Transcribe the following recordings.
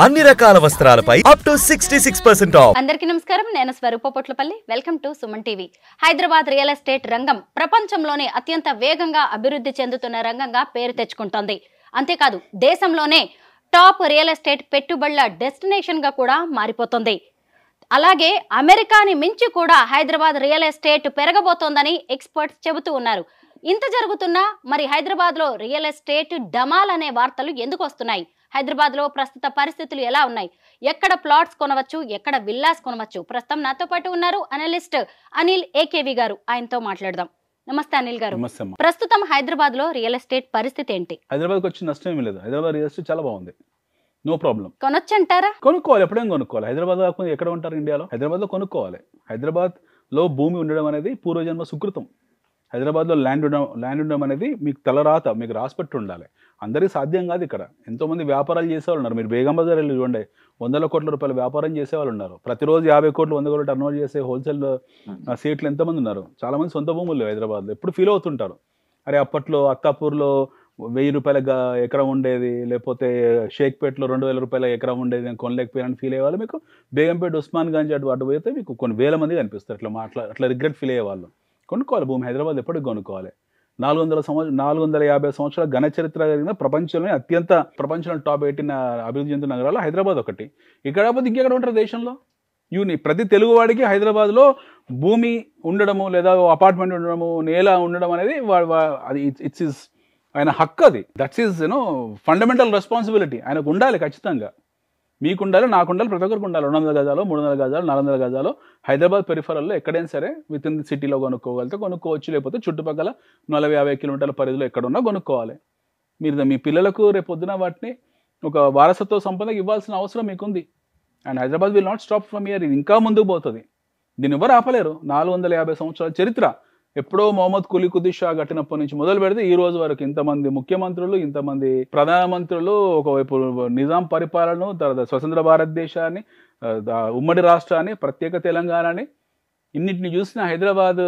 అన్ని రకాల వస్త్రాలపై up to 66% of. అందరికీ నమస్కారం, నేను Swaroopa Potlapalli. Welcome to Suman TV. Hyderabad real estate రంగం ప్రపంచంలోనే అత్యంత వేగంగా అభివృద్ధి చెందుతున్న రంగంగా పేరు తెచ్చుకుంటోంది. అంతేకాదు దేశంలోనే టాప్ రియల్ ఎస్టేట్ పెట్టుబడుల డెస్టినేషన్ గా కూడా మారిపోతుంది. అలాగే అమెరికాని మించి కూడా హైదరాబాద్ రియల్ ఎస్టేట్ పెరగబోతోందని ఎక్స్పర్ట్స్ చెబుతూ ఉన్నారు. ఇంత జరుగుతున్నా మరి హైదరాబాద్ లో రియల్ ఎస్టేట్ డమాల్ అనే వార్తలు ఎందుకు వస్తున్నాయి? హైదరాబాద్ లో ప్రస్తుత పరిస్థితులు ఎలా ఉన్నాయి? ఎక్కడ ప్లాట్స్ కొనవచ్చు, ఎక్కడ విల్లాస్ కొనవచ్చు? ప్రస్తుతం నాతో పాటు ఉన్నారు అనలిస్ట్ అనిల్ ఏకేవి గారు. ఆయనతో మాట్లాడదాం. నమస్తే అనిల్ గారు. ప్రస్తుతం హైదరాబాద్ లో రియల్ ఎస్టేట్ పరిస్థితి ఏంటి? హైదరాబాద్ వచ్చిన నష్టం ఏమీ లేదు. హైదరాబాద్ రియల్ ఎస్టేట్ చాలా బాగుంది, నో ప్రాబ్లం. కొనొచ్చు అంటారా? కొనుక్కోవాలి, ఎప్పుడైనా కొనుక్కోవాలి. హైదరాబాద్ కాకుండా ఎక్కడ ఉంటారు ఇండియాలో? హైదరాబాద్ లో కొనుక్కోవాలి. హైదరాబాద్ లో భూమి ఉండడం అనేది పూర్వజన్మ సుకృతం. హైదరాబాద్లో ల్యాండ్ ఉండడం అనేది మీకు తలరాత, మీకు రాసిపెట్టి ఉండాలి. అందరికీ సాధ్యం కాదు. ఇక్కడ ఎంతోమంది వ్యాపారాలు చేసేవాళ్ళు ఉన్నారు. మీరు బేగం బజార్ వెళ్ళి చూడండి, 100 కోట్ల రూపాయల వ్యాపారం చేసేవాళ్ళు ఉన్నారు. ప్రతిరోజు 50 కోట్లు 100 కోట్లు టర్న్ ఓవర్ చేసే హోల్సేల్ సీట్లు ఎంతమంది ఉన్నారు. చాలామంది సొంత భూములు హైదరాబాద్లో ఎప్పుడు ఫీల్ అవుతుంటారు. అరే అప్పట్లో అత్తాపూర్లో 1000 రూపాయల ఎకరం ఉండేది, లేకపోతే షేక్పేట్లో 2000 రూపాయల ఎకరం ఉండేది, నేను కొనలేకపోయానని ఫీల్ అయ్యేవాళ్ళు. మీకు బేగంపేట ఉస్మాన్ గంజ్ అటు పోతే మీకు కొన్ని వేల మంది కనిపిస్తారు. అట్లా రిగ్రెట్ ఫీల్ అయ్యేవాళ్ళు. కొనుక్కోవాలి భూమి. హైదరాబాద్ ఎప్పటికి కొనుక్కోవాలి. 450 సంవత్సరాల ఘన చరిత్ర కలిగిన ప్రపంచంలో టాప్ 18 అభివృద్ధి చెందిన నగరాలు హైదరాబాద్ ఒకటి. ఇక్కడ కాకపోతే ఇంకెక్కడ ఉంటారు దేశంలో? ప్రతి తెలుగువాడికి హైదరాబాద్లో భూమి ఉండడము, లేదా అపార్ట్మెంట్ ఉండడము, నేల ఉండడం అనేది అది ఇట్స్ ఆయన హక్కు. అది దట్స్ ఈజ్ ఫండమెంటల్ రెస్పాన్సిబిలిటీ. ఆయనకు ఉండాలి ఖచ్చితంగా. మీకు ఉండాలి, నాకు ఉండాలి, ప్రతి ఒక్కరికి ఉండాలి. 200 గజాలు, 300 గజాలు, 400 గజాలు హైదరాబాద్ పెరిఫరల్లో ఎక్కడైనా సరే విత్ ఇన్ ది సిటీలో కొనుక్కోగలిగితే కొనుక్కోవచ్చు. లేకపోతే చుట్టుపక్కల 40-50 కిలోమీటర్ల పరిధిలో ఎక్కడున్నా కొనుక్కోవాలి. మీరు మీ పిల్లలకు రేపొద్దున వాటిని ఒక వారసత్వ సంపదకి ఇవ్వాల్సిన అవసరం మీకుంది. And Hyderabad will not stop from here. ఇది ఇంకా ముందుకు పోతుంది. దీన్ని ఎవరు ఆపలేరు. 450 సంవత్సరాల చరిత్ర. ఎప్పుడో మొహమ్మద్ కులీ కుతుబ్ షా కట్టినప్పటి నుంచి మొదలు పెడితే ఈ రోజు వరకు ఇంతమంది ముఖ్యమంత్రులు, ఇంతమంది ప్రధానమంత్రులు, ఒకవైపు నిజాం పరిపాలన, తర్వాత స్వతంత్ర భారతదేశాన్ని, ఉమ్మడి రాష్ట్రాన్ని, ప్రత్యేక తెలంగాణని, ఇన్నింటిని చూసిన హైదరాబాద్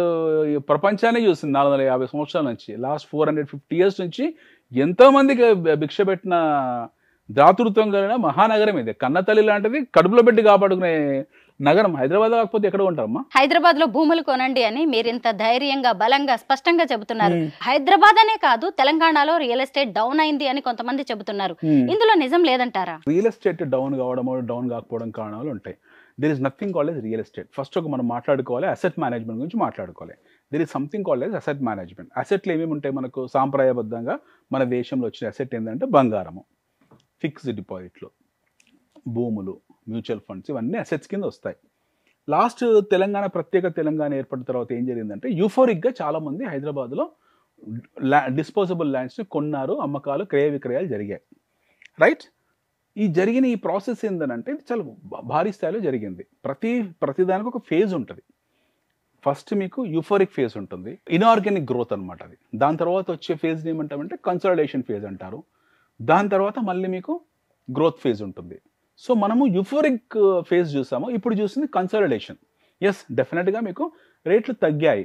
ప్రపంచాన్ని చూసింది 450 సంవత్సరాల నుంచి. లాస్ట్ 450 years నుంచి ఎంతోమందికి భిక్ష పెట్టిన దాతృత్వం కలిగిన మహానగరం ఇది. కన్నతల్లి లాంటిది, కడుపులో పెట్టి కాపాడుకునే నగరం హైదరాబాద్. కాకపోతే ఎక్కడ ఉంటారమ్మా? హైదరాబాద్ లో భూములు కొనండి అని మీరు ఇంత ధైర్యంగా, బలంగా, స్పష్టంగా చెబుతున్నారు. హైదరాబాద్ అనే కాదు, తెలంగాణలో రియల్ ఎస్టేట్ డౌన్ అయింది అని కొంతమంది చెబుతున్నారు. ఇందులో నిజం లేదంటారా? రియల్ ఎస్టేట్ డౌన్ కావడమో డౌన్ కాకపోవడం కారణాలు ఉంటాయి. There is nothing called as real estate. First మనం మాట్లాడుకోవాలి, అసెట్ మేనేజ్మెంట్ గురించి మాట్లాడుకోవాలి. There is something called as asset management. అసెట్లు ఏమేమి ఉంటాయి మనకు? సాంప్రదాయబద్ధంగా మన దేశంలో వచ్చిన అసెట్ ఏంటంటే బంగారము, ఫిక్స్డ్ డిపాజిట్లు, భూములు, మ్యూచువల్ ఫండ్స్, ఇవన్నీ అసెట్స్ కింద వస్తాయి. లాస్ట్ ప్రత్యేక తెలంగాణ ఏర్పడిన తర్వాత ఏం జరిగిందంటే యూఫోరిక్గా చాలామంది హైదరాబాద్లో డిస్పోజబుల్ ల్యాండ్స్ని కొన్నారు, అమ్మకాలు, క్రయ విక్రయాలు జరిగాయి. రైట్? జరిగిన ఈ ప్రాసెస్ ఏంటంటే ఇది చాలా భారీ స్థాయిలో జరిగింది. ప్రతిదానికి ఒక ఫేజ్ ఉంటుంది. ఫస్ట్ మీకు యూఫోరిక్ ఫేజ్ ఉంటుంది, ఇన్ఆర్గానిక్ గ్రోత్ అనమాట అది. దాని తర్వాత వచ్చే ఫేజ్ని ఏమంటామంటే కన్సాలిడేషన్ ఫేజ్ అంటారు. దాని తర్వాత మళ్ళీ మీకు గ్రోత్ ఫేజ్ ఉంటుంది. సో మనము యూఫోరిక్ ఫేజ్ చూసాము, ఇప్పుడు చూసింది కన్సాలిడేషన్. ఎస్, డెఫినెట్గా మీకు రేట్లు తగ్గాయి,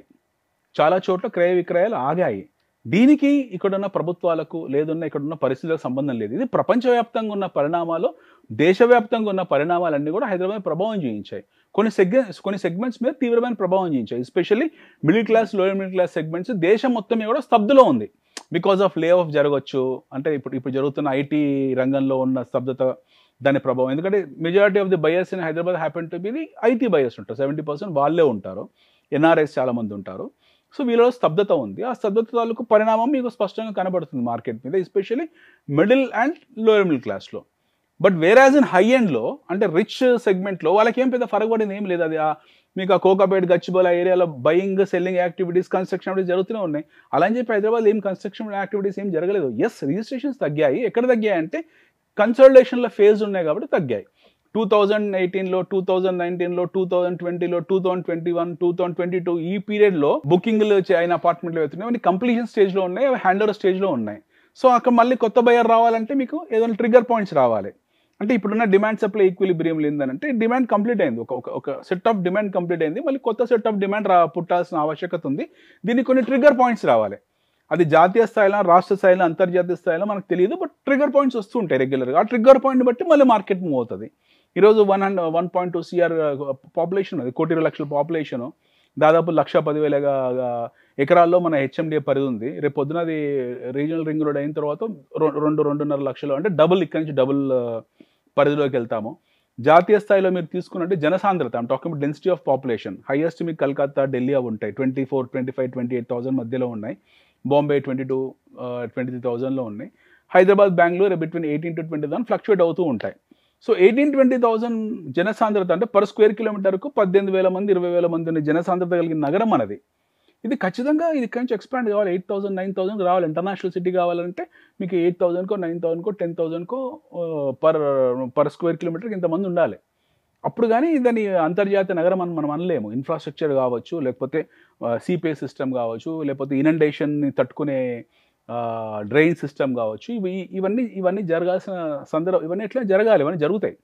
చాలా చోట్ల క్రయ విక్రయాలు ఆగాయి. దీనికి ఇక్కడున్న ప్రభుత్వాలకు లేదున్న ఇక్కడున్న పరిస్థితులకు సంబంధం లేదు. ఇది ప్రపంచవ్యాప్తంగా ఉన్న పరిణామాలు, దేశవ్యాప్తంగా ఉన్న పరిణామాలన్నీ కూడా హైదరాబాద్ ప్రభావం చూపించాయి. కొన్ని సెగ్మెంట్స్ మీద తీవ్రమైన ప్రభావం చూపించాయి. Especially middle class, lower middle class segments దేశం మొత్తం కూడా స్తబ్దులో ఉంది. బికాస్ ఆఫ్ లే ఆఫ్ జరగవచ్చు, అంటే ఇప్పుడు జరుగుతున్న ఐటీ రంగంలో ఉన్న స్తబ్దత, దాని ప్రభావం. ఎందుకంటే majority of the buyers in Hyderabad happen to be the IT buyers ఉంటారు. 70% వాళ్ళే ఉంటారు. ఎన్ఆర్ఐస్ చాలామంది ఉంటారు. సో వీళ్ళలో స్తబ్దత ఉంది. ఆ స్తబ్దత తాలూకు పరిణామం మీకు స్పష్టంగా కనబడుతుంది మార్కెట్ మీద, especially middle and lower middle క్లాస్లో. బట్ వేరాజ్ ఇన్ హై ఎండ్లో, అంటే రిచ్ సెగ్మెంట్లో వాళ్ళకి ఏం పెద్ద ఫరక పడింది ఏం లేదు. అది మీకు ఆ కోకాపేట్, గచ్చిబౌలి ఏరియాలో buying, selling activities, construction activities జరుగుతూనే ఉన్నాయి. అలా అని చెప్పి హైదరాబాద్ ఏం కన్స్ట్రక్షన్ యాక్టివిటీస్ ఏం జరగలేదు. ఎస్, రిజిస్ట్రేషన్స్ తగ్గాయి. ఎక్కడ తగ్గాయి అంటే కన్సాలిడేషన్లో ఫేజ్ ఉన్నాయి కాబట్టి తగ్గాయి. 2018లో, 2019లో, 2020లో, 2021, 2022 ఈ పీరియడ్లో బుకింగ్లు అయిన అపార్ట్మెంట్లు అవుతున్నాయి. అవి కంప్లీషన్ స్టేజ్లో ఉన్నాయి, అవి హ్యాండ్ ఓవర్ స్టేజ్లో ఉన్నాయి. సో అక్కడ మళ్ళీ కొత్త బయర్ రావాలంటే మీకు ఏదైనా ట్రిగ్గర్ పాయింట్స్ రావాలి. అంటే ఇప్పుడున్న డిమాండ్ సప్లై ఈక్విలిబ్రియం లేదంటే డిమాండ్ కంప్లీట్ అయింది, ఒక సెట్ ఆఫ్ డిమాండ్ కంప్లీట్ అయింది, మళ్ళీ కొత్త సెట్ ఆఫ్ డిమాండ్ పుట్టాల్సిన ఆవశ్యకత ఉంది. దీనికి కొన్ని ట్రిగ్గర్ పాయింట్స్ రావాలి. అది జాతీయ స్థాయిలో, రాష్ట్ర స్థాయిలో, అంతర్జాతీయ స్థాయిలో మనకు తెలియదు. బట్ ట్రిగ్గర్ పాయింట్స్ వస్తూ ఉంటాయి రెగ్యులర్గా. ఆ ట్రిగ్గర్ పాయింట్ బట్టి మళ్ళీ మార్కెట్ మూవ్ అవుతుంది. ఈరోజు 1.2 CR పాపులేషన్, అది 1,20,00,000 పాపులేషను, దాదాపు 1,10,000 ఎకరాల్లో మన HMDA పరిధి ఉంది. రేపు పొద్దున అది రీజనల్ రింగ్ రోడ్ అయిన తర్వాత 2-2.5 లక్షలు, అంటే డబుల్, ఇక్కడి నుంచి డబుల్ పరిధిలోకి వెళ్తాము. జాతీయ స్థాయిలో మీరు తీసుకున్నట్టు జనసాంద్రత, I'm talking about density of population, highest మీకు కలకత్తా, ఢిల్లీ అవి ఉంటాయి. 24, 25, 28,000 మధ్యలో ఉన్నాయి. బాంబే 22, 23,000లో ఉన్నాయి. Hyderabad, Bengaluru between 18 to 20,000 fluctuate అవుతూ ఉంటాయి. సో 18-20,000 జనసాంద్రత అంటే పర్ స్క్వేర్ కిలోమీటర్కు 18,000 మంది, 20,000 మంది జనసాంద్రత కలిగిన నగరం మనది. ఇది ఖచ్చితంగా ఇది ఇక్కడి నుంచి ఎక్స్పాండ్ కావాలి. 8,000, 9,000 రావాలి. ఇంటర్నేషనల్ సిటీ కావాలంటే మీకు 8,000కో, 9,000కో, 10,000కో పర్ స్క్వేర్ కిలోమీటర్కి ఇంతమంది ఉండాలి. అప్పుడు కానీ దాని అంతర్జాతీయ నగరం మనం అనలేము. ఇన్ఫ్రాస్ట్రక్చర్ కావచ్చు, లేకపోతే సిపే సిస్టమ్ కావచ్చు, లేకపోతే ఇనండేషన్ని తట్టుకునే డ్రైన్ సిస్టమ్ కావచ్చు. ఇవన్నీ జరగాల్సిన సందర్భం, ఇవన్నీ ఎట్లా జరగాలి, ఇవన్నీ జరుగుతాయి.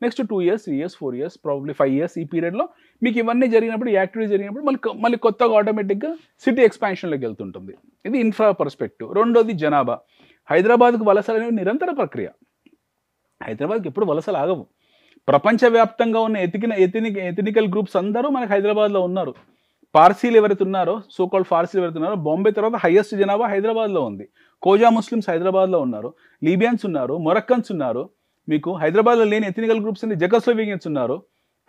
Next 2 years, 3 years, 4 years, probably 5 years, ఈ పీరియడ్లో మీకు ఇవన్నీ జరిగినప్పుడు, ఈ యాక్టివిటీ జరిగినప్పుడు మళ్ళీ కొత్తగా ఆటోమేటిక్గా సిటీ ఎక్స్పాన్షన్లోకి వెళ్తుంటుంది. ఇది ఇన్ఫ్రా పర్స్పెక్టివ్. రెండోది జనాభా. హైదరాబాద్కు వలసలు అనేవి నిరంతర ప్రక్రియ. హైదరాబాద్కి ఎప్పుడు వలసలు ఆగవు. ప్రపంచవ్యాప్తంగా ఉన్న ఎథనికల్ గ్రూప్స్ అందరూ మనకు హైదరాబాద్లో ఉన్నారు. పార్సీలు ఎవరైతే ఉన్నారో, సోకాల్డ్ పార్సీలు ఎవరైతే ఉన్నారో, బాంబే తర్వాత హైయెస్ట్ జనాభా హైదరాబాద్లో ఉంది. కోజా ముస్లిమ్స్ హైదరాబాద్లో ఉన్నారు, లీబియన్స్ ఉన్నారు, మొరక్కన్స్ ఉన్నారు. మీకు హైదరాబాద్లో లేని ఎథనికల్ గ్రూప్స్ అన్ని జెకోస్లోవేకియన్స్ ఉన్నారు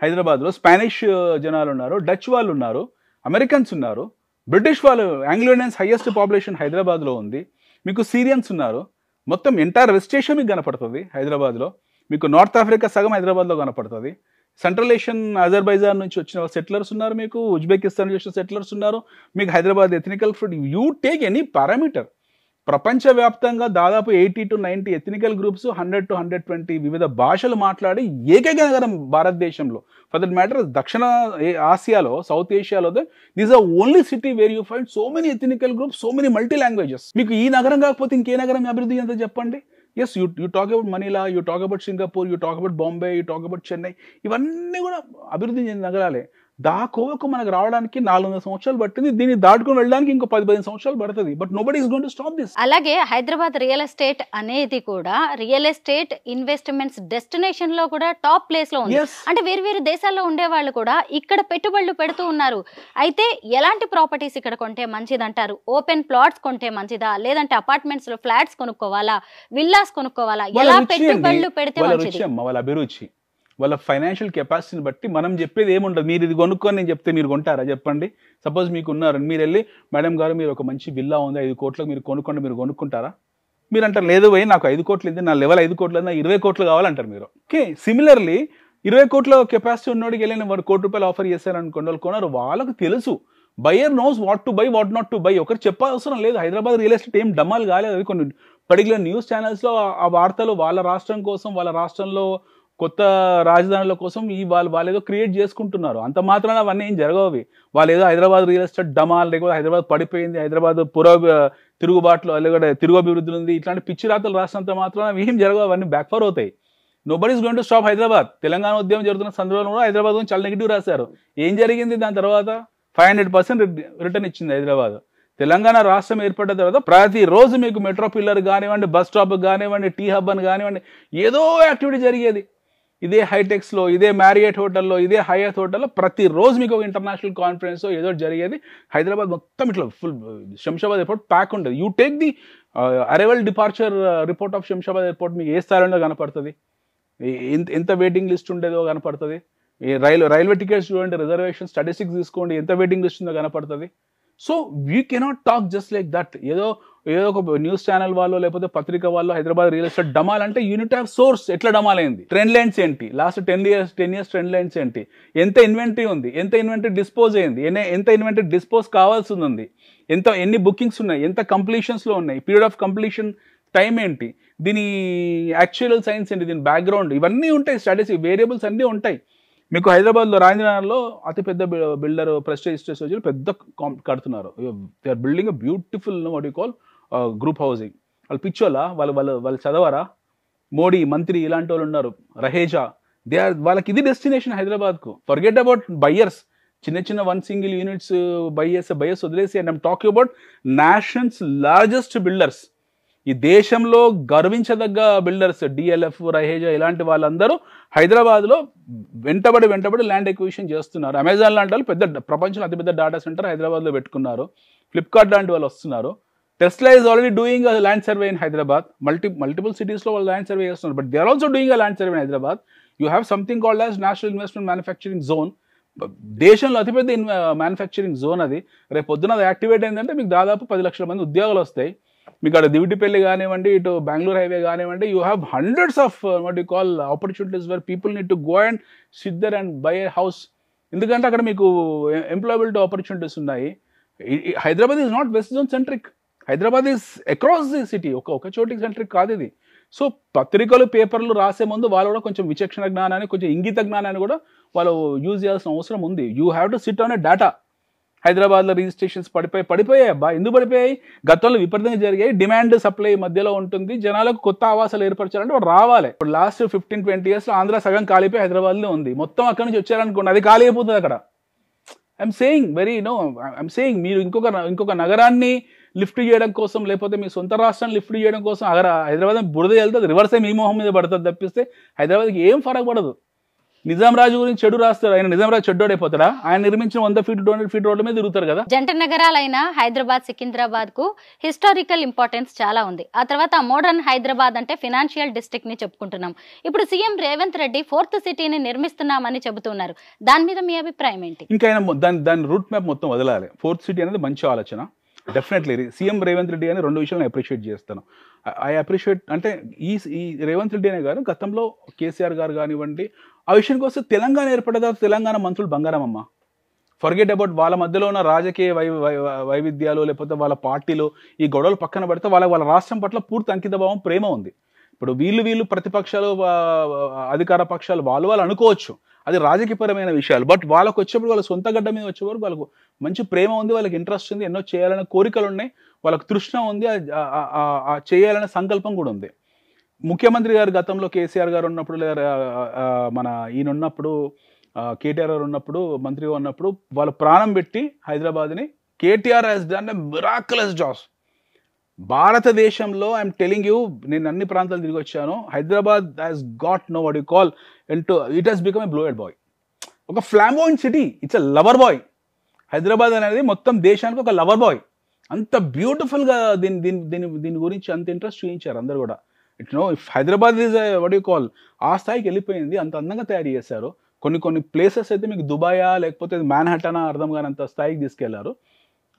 హైదరాబాద్లో, స్పానిష్ జనాలు ఉన్నారు, డచ్ వాళ్ళు ఉన్నారు, అమెరికన్స్ ఉన్నారు, బ్రిటిష్ వాళ్ళు, ఆంగ్లో ఇండియన్స్ హైయెస్ట్ పాపులేషన్ హైదరాబాద్లో ఉంది. మీకు సీరియన్స్ ఉన్నారు. మొత్తం ఎంటైర్ వెస్ట్ ఏషియా మీకు కనపడుతుంది హైదరాబాద్లో. మీకు నార్త్ ఆఫ్రికా సగం హైదరాబాద్లో కనపడుతుంది. సెంట్రల్ ఏషియన్, అజర్బైజాన్ నుంచి వచ్చిన సెటిలర్స్ ఉన్నారు, మీకు ఉజ్బెకిస్తాన్ నుంచి వచ్చిన సెటిలర్స్ ఉన్నారు, మీకు Hyderabad ఎథనికల్ food. You take any parameter, ప్రపంచవ్యాప్తంగా దాదాపు 80 to 90 ఎథనికల్ గ్రూప్స్, 100 to 120 వివిధ భాషలు మాట్లాడి ఏకైక నగరం భారతదేశంలో. ఫర్ దట్ మ్యాటర్ దక్షిణ ఆసియాలో, సౌత్ ఏషియాలో this are only city where you find so many ethnical groups, so many multi languages. మీకు ఈ నగరం కాకపోతే ఇంకే నగరం అభివృద్ధి ఎంత చెప్పండి? Yes, you talk about Manila, you talk about Singapore, you talk about Bombay, you talk about Chennai, ఇవన్నీ కూడా అభివృద్ధి చెందిన నగరాలే. దాకోవకు మనకు రావడానికి 400 సంవత్సరాలు పట్టింది. దీన్ని దాటుకుని వెళ్ళడానికి ఇంకో 10-15 సంవత్సరాలు పడుతుంది. But nobody is going to stop this. అలాగే హైదరాబాద్ రియల్ ఎస్టేట్ అనేది కూడా రియల్ ఎస్టేట్ ఇన్వెస్ట్మెంట్స్ డెస్టినేషన్ లో కూడా టాప్ ప్లేస్ లో ఉంది. అంటే వేరు దేశాల్లో ఉండే వాళ్ళు కూడా ఇక్కడ పెట్టుబడులు పెడుతూ ఉన్నారు. అయితే ఎలాంటి ప్రాపర్టీస్ ఇక్కడ కొంటే మంచిదంటారు? ఓపెన్ ప్లాట్స్ కొంటే మంచిదా, లేదంటే అపార్ట్మెంట్స్ లో ఫ్లాట్స్ కొనుక్కోవాలా, విల్లాస్ కొనుక్కోవాలా? ఎలా పెట్టుబడులు పెడితే మంచిది? వాళ్ళ అభిరుచి, వాళ్ళ ఫైనాన్షియల్ కెపాసిటీని బట్టి మనం చెప్పేది ఏముండదు. మీరు ఇది కొనుక్కొని నేను చెప్తే మీరు కొంటారా చెప్పండి? సపోజ్ మీకు ఉన్నారు, మీరు వెళ్ళి మేడం గారు మీరు ఒక మంచి విల్లా ఉంది 5 కోట్లకు మీరు కొనుక్కోండి, మీరు కొనుక్కుంటారా? మీరు అంటారు లేదు పోయి నాకు 5 కోట్లు ఇది, నా లెవెల్ 5 కోట్లు, నా 20 కోట్లు కావాలంటారు మీరు. ఓకే, సిమిలర్లీ 20 కోట్ల కెపాసిటీ ఉన్నోడికి వెళ్ళి నేను 1 కోటి రూపాయలు ఆఫర్ చేశాను అనుకోండి, వాళ్ళు కొన్నారు. వాళ్ళకు తెలుసు, buyer knows what to buy, what not to buy. ఒకరు చెప్పవసరం లేదు. హైదరాబాద్ రియల్ ఎస్టేట్ ఏం డమాలు కాలేదు. అది కొన్ని పర్టికులర్ న్యూస్ ఛానల్స్లో ఆ వార్తలు వాళ్ళ రాష్ట్రం కోసం, వాళ్ళ రాష్ట్రంలో కొత్త రాజధానుల కోసం వాళ్ళు ఏదో క్రియేట్ చేసుకుంటున్నారు. అంత మాత్రాన అవన్నీ ఏం జరగవి. వాళ్ళు ఏదో హైదరాబాద్ రియల్ ఎస్టేట్ డమాల్, లేకపోతే హైదరాబాద్ పడిపోయింది, హైదరాబాద్ తిరుగుబాట్లు, లేకపోతే తిరుగు అభివృద్ధులు ఉంది, ఇట్లాంటి పిచ్చి రాతలు రాసినంత మాత్రాన ఏం జరగవు. అవన్నీ బ్యాక్ఫైర్ అవుతాయి. Nobody is going to stop Hyderabad. Telangana ఉద్యమం జరుగుతున్న సందర్భంలో హైదరాబాద్ గురించి చాలా నెగిటివ్ రాశారు. ఏం జరిగింది? దాని తర్వాత 500% రిటర్న్ ఇచ్చింది హైదరాబాద్. తెలంగాణ రాష్ట్రం ఏర్పడ్డ తర్వాత ప్రతిరోజు మీకు మెట్రో పిల్లర్ కానివ్వండి, బస్ స్టాప్ కానివ్వండి, టీ హబ్ అని కానివ్వండి, ఏదో యాక్టివిటీ జరిగేది. ఇదే హైటెక్స్లో, ఇదే మ్యారియట్ హోటల్లో, ఇదే హయత్ హోటల్లో ప్రతిరోజు మీకు ఒక ఇంటర్నేషనల్ కాన్ఫరెన్స్ ఏదో జరిగేది. హైదరాబాద్ మొత్తం ఇట్లా ఫుల్ శంషాబాద్ ఎయిర్పోర్ట్ ప్యాక్ ఉండేది. You take the arrival departure report of Shamshabad airport, మీకు ఏ స్థాయిలో కనపడుతుంది, ఎంత వెయిటింగ్ లిస్ట్ ఉండేదో కనపడుతుంది. రైల్వే టికెట్స్ చూడండి, రిజర్వేషన్ స్టాటిస్టిక్స్ తీసుకోండి, ఎంత వెయిటింగ్ లిస్ట్ ఉందో కనపడుతుంది. So we cannot talk just like that. ఏదో ఒక న్యూస్ ఛానల్ వాళ్ళు లేకపోతే పత్రిక వాళ్ళు హైదరాబాద్ రియల్ ఎస్టేట్ డమాల్ అంటే యూనిట్ ఆఫ్ సోర్స్. ఎట్లా డమాల్ అయింది, ట్రెండ్ లైన్స్ ఏంటి, లాస్ట్ 10 years ట్రెండ్ లైన్స్ ఏంటి, ఎంత ఇన్వెంటరీ ఉంది, ఎంత ఇన్వెంటరీ డిస్పోజ్ అయింది, ఎంత ఇన్వెంటరీ డిస్పోజ్ కావాల్సి ఉంది, ఎన్ని బుకింగ్స్ ఉన్నాయి, ఎంత కంప్లీషన్స్లో ఉన్నాయి, పీరియడ్ ఆఫ్ కంప్లీషన్ టైం ఏంటి, దీని యాక్చువల్ సైన్స్ ఏంటి, దీని బ్యాక్గ్రౌండ్, ఇవన్నీ ఉంటాయి. స్ట్రాటజీ వేరియబుల్స్ అన్నీ ఉంటాయి. మీకు హైదరాబాద్లో రాజేంద్రనగర్లో అతిపెద్ద బిల్డర్ ప్రెస్టేజ్ వచ్చి పెద్ద కడుతున్నారు. They are building a beautiful what you call group housing. వాళ్ళు పిచ్చోళ్ళ, వాళ్ళు చదవరా? మోడీ మంత్రి ఇలాంటి వాళ్ళు ఉన్నారు, రహేజా, వాళ్ళకి ఇది డెస్టినేషన్ హైదరాబాద్కు. Forget about buyers. చిన్న చిన్న 1 సింగిల్ యూనిట్స్ బయస్ వదిలేసి, and I'm talking about nations largest builders. ఈ దేశంలో గర్వించదగ్గ బిల్డర్స్ డిఎల్ఎఫ్, రహేజా ఇలాంటి వాళ్ళందరూ హైదరాబాద్లో వెంటబడి ల్యాండ్ ఎక్విజిషన్ చేస్తున్నారు. అమెజాన్ లాంటి వాళ్ళు పెద్ద ప్రపంచంలో అతిపెద్ద డేటా సెంటర్ హైదరాబాద్లో పెట్టుకున్నారు. ఫ్లిప్కార్ట్ లాంటి వాళ్ళు వస్తున్నారు. Tesla is already doing land survey in Hyderabad. Multiple సిటీస్లో వాళ్ళు ల్యాండ్ సర్వే చేస్తున్నారు. But they are also doing land survey in Hyderabad. You have something called as national investment manufacturing zone. దేశంలో అతిపెద్ద మ్యానుఫ్యాక్చరింగ్ జోన్ అది. రేపు పొద్దున అది యాక్టివేట్ అయిందంటే మీకు దాదాపు 10 లక్షల మంది ఉద్యోగాలు వస్తాయి. మీకు అక్కడ దివిటిపల్లి కానివ్వండి, ఇటు బెంగళూరు హైవే కానివ్వండి, you have hundreds of what you call opportunities where people need to go and sit there and buy a house. ఎందుకంటే అక్కడ మీకు ఎంప్లాయబిలిటీ ఆపర్చునిటీస్ ఉన్నాయి. Hyderabad is not west zone centric. Hyderabad is across the city. ఒక చోటికి centric కాదు ఇది. So పత్రికలు, పేపర్లు రాసే ముందు వాళ్ళు కూడా కొంచెం విచక్షణ జ్ఞానాన్ని, కొంచెం ఇంగిత జ్ఞానాన్ని కూడా వాళ్ళు యూజ్ చేయాల్సిన అవసరం ఉంది. You have to SIT on a data. హైదరాబాద్లో రిజిస్ట్రేషన్స్ పడిపోయాయి అబ్బా. ఎందుకు పడిపోయాయి? గతంలో విపరీతంగా జరిగాయి. డిమాండ్ సప్లై మధ్యలో ఉంటుంది. జనాలకు కొత్త ఆవాసాలు ఏర్పరచాలంటే వాడు రావాలి. ఇప్పుడు లాస్ట్ 15-20 yearsలో ఆంధ్ర సగం ఖాళీపోయి హైదరాబాద్లో ఉంది. మొత్తం అక్కడి నుంచి వచ్చారనుకోండి, అది ఖాళీ అయిపోతుంది అక్కడ. ఐఎమ్ సేయింగ్ మీరు ఇంకొక నగరాన్ని లిఫ్ట్ చేయడం కోసం, లేకపోతే మీ సొంత రాష్ట్రాన్ని లిఫ్ట్ చేయడం కోసం హైదరాబాద్ బురద వెళ్తుంది, రివర్స్ మీ మొహం మీద పడుతుంది తప్పిస్తే హైదరాబాద్కి ఏం ఫరక్ పడదు. నిజాం రాజు గురించి చెడు రాస్తారు, ఆయన నిజాం రాజు చెడ్డోడైపోతాడా? ఆయన నిర్మించిన 100 feet 200 feet రోడ్ల మీద తిరుగుతారు కదా. జంట నగరాలైన హైదరాబాద్, సికింద్రాబాద్ కు హిస్టారికల్ ఇంపార్టెన్స్ చాలా ఉంది. ఆ తర్వాత మోడర్న్ హైదరాబాద్ అంటే ఫినాన్షియల్ డిస్ట్రిక్ట్ ని చెప్పుకుంటున్నాం. ఇప్పుడు సీఎం రేవంత్ రెడ్డి 4th సిటీని నిర్మిస్తున్నామని చెబుతున్నారు. దాని మీద మీ అభిప్రాయం ఏంటి? ఇంకా ఆయన దాని రూట్ మ్యాప్ మొత్తం వదలాలి. 4th సిటీ అనేది మంచి ఆలోచన. డెఫినెట్లీ సీఎం రేవంత్ రెడ్డి అని 2 విషయాలను అప్రిషియేట్ చేస్తాను. ఐ అప్రిషియేట్ అంటే ఈ రేవంత్ రెడ్డి అనే గారు గతంలో కేసీఆర్ గారు కానివ్వండి, ఆ విషయానికి వస్తే తెలంగాణ ఏర్పడిన తర్వాత తెలంగాణ మంత్రులు బంగారమమ్మ. ఫర్గెట్ అబౌట్ వాళ్ళ మధ్యలో ఉన్న రాజకీయ వైవిధ్యాలు, లేకపోతే వాళ్ళ పార్టీలు, ఈ గొడవలు పక్కన పెడితే వాళ్ళ రాష్ట్రం పట్ల పూర్తి అంకితభావం, ప్రేమ ఉంది. ఇప్పుడు వీళ్ళు ప్రతిపక్షాలు, అధికార పక్షాలు వాళ్ళు అనుకోవచ్చు, అది రాజకీయపరమైన విషయాలు. బట్ వాళ్ళకు వచ్చేప్పుడు, వాళ్ళ సొంత గడ్డ మీద వచ్చేవారు వాళ్ళకు మంచి ప్రేమ ఉంది, వాళ్ళకి ఇంట్రెస్ట్ ఉంది, ఎన్నో చేయాలనే కోరికలు ఉన్నాయి, వాళ్ళకు తృష్ణ ఉంది, చేయాలనే సంకల్పం కూడా ఉంది. ముఖ్యమంత్రి గారు గతంలో కేసీఆర్ గారు ఉన్నప్పుడు, లేదా మన ఈయన ఉన్నప్పుడు, కేటీఆర్ గారు ఉన్నప్పుడు, మంత్రిగా ఉన్నప్పుడు వాళ్ళు ప్రాణం పెట్టి హైదరాబాద్ని, KTR has done a miraculous jobs. భారతదేశంలో ఐఎమ్ టెలింగ్ యూ, నేను అన్ని ప్రాంతాలు తిరిగి వచ్చాను. Hyderabad has got no what you call it he's become a blowed boy. ఒక flamboyant city, it's a lover boy. Hyderabad అనేది మొత్తం దేశానికి ఒక లవర్ బాయ్. అంత బ్యూటిఫుల్గా దీని గురించి అంత ఇంట్రెస్ట్ చూపించారు అందరు కూడా. If Hyderabad is what you call, ఆ స్థాయికి వెళ్ళిపోయింది, అంత అందంగా తయారు చేశారు. కొన్ని ప్లేసెస్ అయితే మీకు దుబాయా, లేకపోతే మ్యాన్హట్టనా అర్థం కానంత స్థాయికి తీసుకెళ్లారు.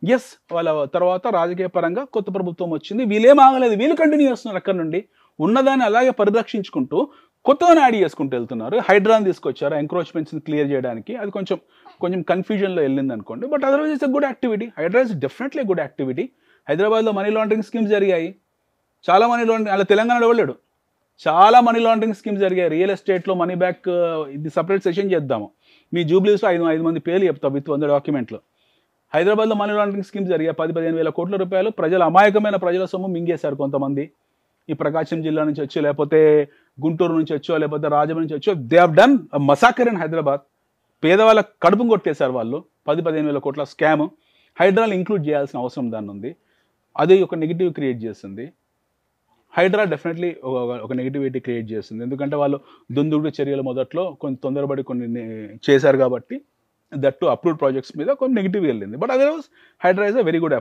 ఎస్, వాళ్ళ తర్వాత రాజకీయ పరంగా కొత్త ప్రభుత్వం వచ్చింది, వీళ్ళేం ఆగలేదు, వీళ్ళు కంటిన్యూ చేస్తున్నారు. అక్కడ నుండి ఉన్నదాన్ని అలాగే పరిరక్షించుకుంటూ కొత్తదాన్ని యాడ్ చేసుకుంటూ వెళ్తున్నారు. హైడ్రాని తీసుకొచ్చారు ఎంక్రోచ్మెంట్స్ని క్లియర్ చేయడానికి. అది కొంచెం కన్ఫ్యూజన్లో వెళ్ళింది అనుకోండి. But otherwise it's a good activity. Hydraa is definitely good activity. హైదరాబాద్లో మనీ లాండరింగ్ స్కీమ్స్ జరిగాయి, చాలా మనీ లాండరింగ్. అలా తెలంగాణలో వెళ్ళాడు, చాలా మనీ లాండరింగ్ స్కీమ్స్ జరిగాయి. రియల్ ఎస్టేట్లో మనీ బ్యాక్, ఇది సపరేట్ సెషన్ చేద్దాము. మీ జూబ్లీస్లో 5 మంది పేర్లు చెప్తాం విత్ 100 డాక్యుమెంట్లు. హైదరాబాద్లో మనీ లాండరింగ్ స్కీమ్స్ జరిగాయి. 10-15 వేల కోట్ల రూపాయలు అమాయకమైన ప్రజల సొమ్ము మింగేశారు కొంతమంది. ఈ ప్రకాశం జిల్లా నుంచి వచ్చి, లేకపోతే గుంటూరు నుంచి వచ్చో, లేకపోతే రాజమండ్రి నుంచి వచ్చో, they have done massacre in Hyderabad. పేదవాళ్ళ కడుపును కొట్టేశారు వాళ్ళు. 10-15 వేల కోట్ల స్కామ్. హైడ్రాలు ఇంక్లూడ్ చేయాల్సిన అవసరం దాన్ని ఉంది. అది ఒక నెగిటివ్ క్రియేట్ చేస్తుంది. హైడ్రా డెఫినెట్లీ ఒక నెగిటివిటీ క్రియేట్ చేస్తుంది. ఎందుకంటే వాళ్ళు దుందుడు చర్యలు మొదట్లో కొంచెం తొందరపడి కొన్ని చేశారు కాబట్టి, దట్ టు అప్రూవ్డ్ ప్రాజెక్ట్స్ మీద కొన్ని నెగిటివ్ వెళ్ళింది. But otherwise Hydraa is a very good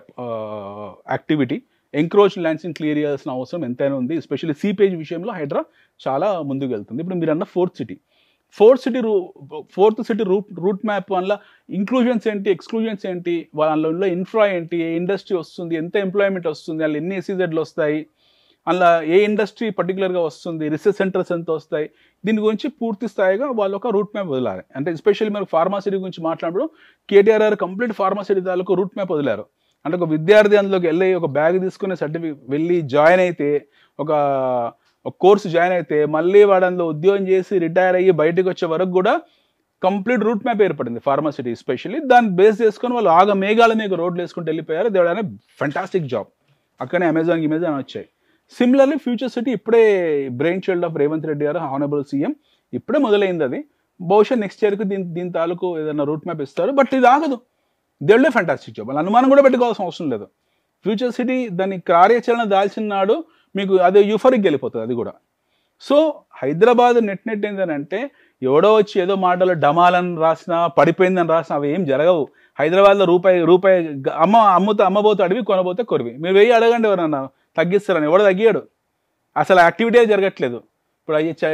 activity. Encroach ల్యాండ్స్ని క్లియర్ చేయాల్సిన అవసరం ఎంతైనా ఉంది. ఎస్పెషల్లీ సీపేజ్ విషయంలో హైడ్రా చాలా ముందుకు వెళ్తుంది. ఇప్పుడు మీరు అన్న 4th సిటీ రూట్ మ్యాప్ వల్ల ఇంక్లూజన్స్ ఏంటి, ఎక్స్క్లూజన్స్ ఏంటి, వాళ్ళలో ఇన్ఫ్రా ఏంటి, ఏ ఇండస్ట్రీ వస్తుంది, ఎంత ఎంప్లాయ్మెంట్ వస్తుంది, వాళ్ళు ఎన్ని SEZలు వస్తాయి, అందులో ఏ ఇండస్ట్రీ పర్టికులర్గా వస్తుంది, రీసెర్చ్ సెంటర్స్ ఎంత వస్తాయి, దీని గురించి పూర్తి స్థాయిగా వాళ్ళు ఒక రూట్ మ్యాప్ వదిలారు. అంటే ఎస్పెషల్లీ మీరు ఫార్మాసిటీ గురించి మాట్లాడినప్పుడు కేటీఆర్ గారు కంప్లీట్ ఫార్మాసిటీ తాలూకు రూట్ మ్యాప్ వదిలారు. అంటే ఒక విద్యార్థి అందులోకి వెళ్ళి ఒక బ్యాగ్ తీసుకునే వెళ్ళి జాయిన్ అయితే, ఒక కోర్సు జాయిన్ అయితే, మళ్ళీ వాడు అందులో ఉద్యోగం చేసి రిటైర్ అయ్యి బయటకు వచ్చే వరకు కూడా కంప్లీట్ రూట్ మ్యాప్ ఏర్పడింది ఫార్మాసిటీ. ఎస్పెషల్లీ దాన్ని బేస్ చేసుకొని వాళ్ళు మేఘాల మీద రోడ్లు వేసుకుంటూ వెళ్ళిపోయారు. దేవడనే ఫెంటాస్టిక్ జాబ్. అక్కడనే అమెజాన్ వచ్చాయి. సిమిలర్లీ ఫ్యూచర్ సిటీ ఇప్పుడే brain child of Revanth Reddy గారు, హానరబుల్ సీఎం, ఇప్పుడే మొదలైంది. అది బహుశా నెక్స్ట్ ఇయర్కి దీని తాలూకు ఏదైనా రూట్ మ్యాప్ ఇస్తారు. బట్ ఇది ఆగదు. They will do fantastic job. అనుమానం కూడా పెట్టుకోవాల్సిన అవసరం లేదు. ఫ్యూచర్ సిటీ దాని కార్యాచరణ దాల్చిన నాడు మీకు అదే యూఫరిక్ వెళ్ళిపోతుంది అది కూడా. సో హైదరాబాద్ నెట్ ఏంటంటే ఎవడో వచ్చి ఏదో మాటలో డమాలని రాసినా పడిపోయిందని రాసినా అవి ఏం జరగవు. హైదరాబాద్లో రూపాయి అమ్మబోతే అడివి కొనబోతే కొరివి. మీరు వెయ్యి అడగండి ఎవరన్నా తగ్గిస్తారని, ఎవడో తగ్గాడు. అసలు యాక్టివిటీ జరగట్లేదు.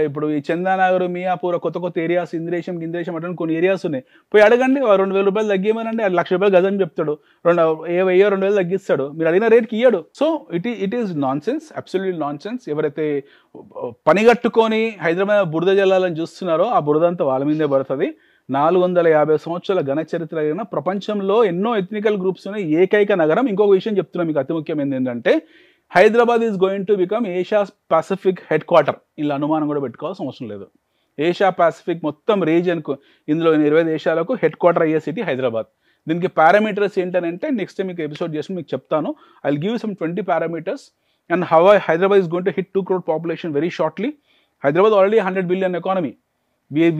ఇప్పుడు ఈ చందానగర్, మియాపూర్, కొత్త ఏరియాస్, ఇంద్రేశం అటువంటి కొన్ని ఏరియాస్ ఉన్నాయి. పోయి అడగండి, 2,000 రూపాయలు తగ్గియమనండి, 1,00,000 రూపాయలు గజం చెప్తాడు, 2,000 తగ్గిస్తాడు. మీరు అడిగిన రేట్కి ఇయ్యడు. So it is nonsense, absolute nonsense. ఎవరైతే పనిగట్టుకొని హైదరాబాద్ బురద జల్లాలని చూస్తున్నారో ఆ బురద అంతా వాళ్ళ మీదే పడుతుంది. 450 సంవత్సరాల ఘన చరిత్ర అయిన ప్రపంచంలో ఎన్నో ఎథనికల్ గ్రూప్స్ ఉన్నాయి ఏకైక నగరం. ఇంకొక విషయం చెప్తున్నా మీకు, అతి ముఖ్యమైనది ఏంటంటే Hyderabad is going to become Asia Pacific head quarter. ఇలా అనుమానం కూడా పెట్టుకోవాల్సిన అవసరం లేదు. ఏషియా పసిఫిక్ మొత్తం రీజియన్కు, ఇందులో 20 దేశాలకు హెడ్ క్వార్టర్ అయ్యే సిటీ హైదరాబాద్. దీనికి పారామీటర్స్ ఏంటంటే నెక్స్ట్ టైం మీకు ఎపిసోడ్ చేసి మీకు చెప్తాను. I will give some 20 parameters and how Hyderabad is going to hit 2 crore population very shortly. Hyderabad already 100 billion economy.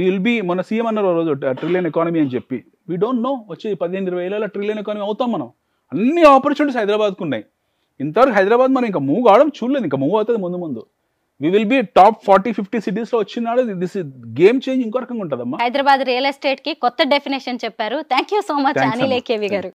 Will be, మన సీఎం అన్నారు రోజు ట్రిలియన్ ఎకానమీ అని చెప్పి. వీ డోంట్ నో, వచ్చి 15-20 ఏళ్ళ ట్రిలియన్ ఎకానమీ అవుతాం మనం. అన్ని ఆపర్చునిటీస్ హైదరాబాద్కు ఉన్నాయి. ఇంతవరకు హైదరాబాద్ మనం ఇంకా మూవ్ కావడం చూడలేదు, ఇంకా మూవ్ అవుతుంది ముందు. వి విల్ బి టాప్ 40-50 సిటీస్లో వచ్చినాడు. దిస్ గేమ్ చేంజ్ ఇంకో రకంగా ఉంటుందమ్మా. హైదరాబాద్ రియల్ ఎస్టేట్ కి కొత్త డెఫినేషన్ చెప్పారు. Thank you so much Anil KV గారు.